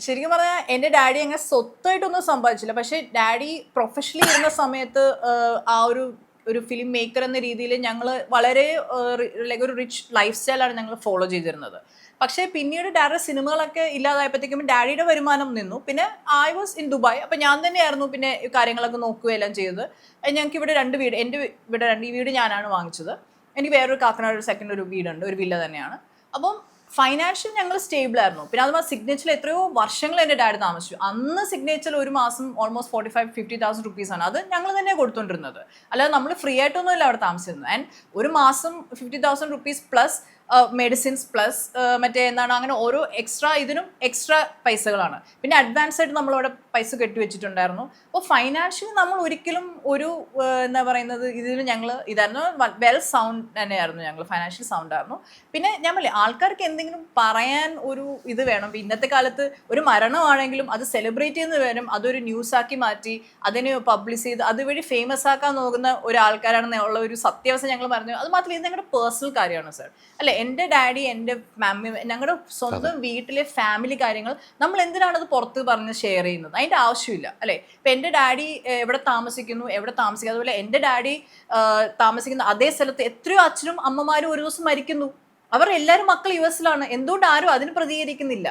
ശരിക്കും പറഞ്ഞാൽ എൻ്റെ ഡാഡി അങ്ങനെ സ്വത്തായിട്ടൊന്നും സമ്പാദിച്ചില്ല. പക്ഷേ ഡാഡി പ്രൊഫഷണലി ഇരുന്ന സമയത്ത് ആ ഒരു ഫിലിം മേക്കർ എന്ന രീതിയിൽ ഞങ്ങൾ വളരെ ലൈക്ക് ഒരു റിച്ച് ലൈഫ് സ്റ്റൈലാണ് ഞങ്ങൾ ഫോളോ ചെയ്തിരുന്നത്. പക്ഷേ പിന്നീട് ഡാഡിയുടെ സിനിമകളൊക്കെ ഇല്ലാതായപ്പോഴത്തേക്കും ഡാഡിയുടെ വരുമാനം നിന്നു. പിന്നെ ഐ വാസ് ഇൻ ദുബായ്. അപ്പം ഞാൻ തന്നെയായിരുന്നു പിന്നെ കാര്യങ്ങളൊക്കെ നോക്കുകയെല്ലാം ചെയ്തത്. ഞങ്ങൾക്ക് ഇവിടെ 2 വീട്, എൻ്റെ ഇവിടെ ഈ വീട് ഞാനാണ് വാങ്ങിച്ചത്. എനിക്ക് വേറൊരു കാക്കനാട് ഒരു സെക്കൻഡ് ഒരു വീടുണ്ട്, ഒരു വില്ല തന്നെയാണ്. അപ്പം ഫൈനാൻഷ്യൽ ഞങ്ങൾ സ്റ്റേബിൾ ആയിരുന്നു. പിന്നെ അതുപോലെ സിഗ്നേച്ചറിൽ എത്രയോ വർഷങ്ങൾ എൻ്റെ ഡാഡി താമസിച്ചു. അന്ന് സിഗ്നേച്ചറിൽ ഒരു മാസം ഓൾമോസ്റ്റ് 45,000-50,000 റുപ്പീസാണ്. അത് ഞങ്ങൾ തന്നെ കൊടുത്തുകൊണ്ടിരുന്നത്. അല്ലാതെ നമ്മൾ ഫ്രീ ആയിട്ടൊന്നുമല്ല അവിടെ താമസിച്ചിരുന്നത്. ആൻഡ് ഒരു മാസം 50,000 റുപ്പീസ് പ്ലസ് മെഡിസിൻസ് പ്ലസ് മറ്റേ എന്താണ് അങ്ങനെ ഓരോ ഇതിനും എക്സ്ട്രാ പൈസകളാണ്. പിന്നെ അഡ്വാൻസ് ആയിട്ട് നമ്മളവിടെ പൈസ കെട്ടിവെച്ചിട്ടുണ്ടായിരുന്നു. അപ്പോൾ ഫൈനാൻഷ്യലി നമ്മൾ ഒരിക്കലും ഒരു എന്താ പറയുന്നത് ഇതിൽ ഞങ്ങൾ ഇതായിരുന്നു വെൽ സൗണ്ട് തന്നെയായിരുന്നു. ഞങ്ങൾ ഫൈനാൻഷ്യൽ സൗണ്ട് ആയിരുന്നു. പിന്നെ ഞാൻ പറയില്ലേ, ആൾക്കാർക്ക് എന്തെങ്കിലും പറയാൻ ഒരു ഇത് വേണം. ഇന്നത്തെ കാലത്ത് ഒരു മരണമാണെങ്കിലും അത് സെലിബ്രേറ്റ് ചെയ്യുന്ന വരും, അതൊരു ന്യൂസാക്കി മാറ്റി അതിന് പബ്ലിഷ് ചെയ്ത് അതുവഴി ഫേമസ് ആക്കാൻ നോക്കുന്ന ഒരാൾക്കാരാണെന്നുള്ള ഒരു സത്യാവസ്ഥ ഞങ്ങൾ പറഞ്ഞു. അത് മാത്രമല്ല, ഇത് ഞങ്ങളുടെ പേഴ്സണൽ കാര്യമാണ് സാർ. അല്ലെ, എൻ്റെ ഡാഡി, എൻ്റെ മമ്മി, ഞങ്ങളുടെ സ്വന്തം വീട്ടിലെ ഫാമിലി കാര്യങ്ങൾ നമ്മൾ എന്തിനാണ് അത് പുറത്ത് പറഞ്ഞ് ഷെയർ ചെയ്യുന്നത്? അതിൻ്റെ ആവശ്യമില്ല അല്ലേ. ഇപ്പം എൻ്റെ ഡാഡി എവിടെ താമസിക്കുന്നു, അതുപോലെ എൻ്റെ ഡാഡി താമസിക്കുന്ന അതേ സ്ഥലത്ത് എത്രയോ അച്ഛനും അമ്മമാരും ഒരു ദിവസം മരിക്കുന്നു. അവർ എല്ലാവരും മക്കൾ US-ലാണ്. എന്തുകൊണ്ട് ആരും അതിന് പ്രതികരിക്കുന്നില്ല?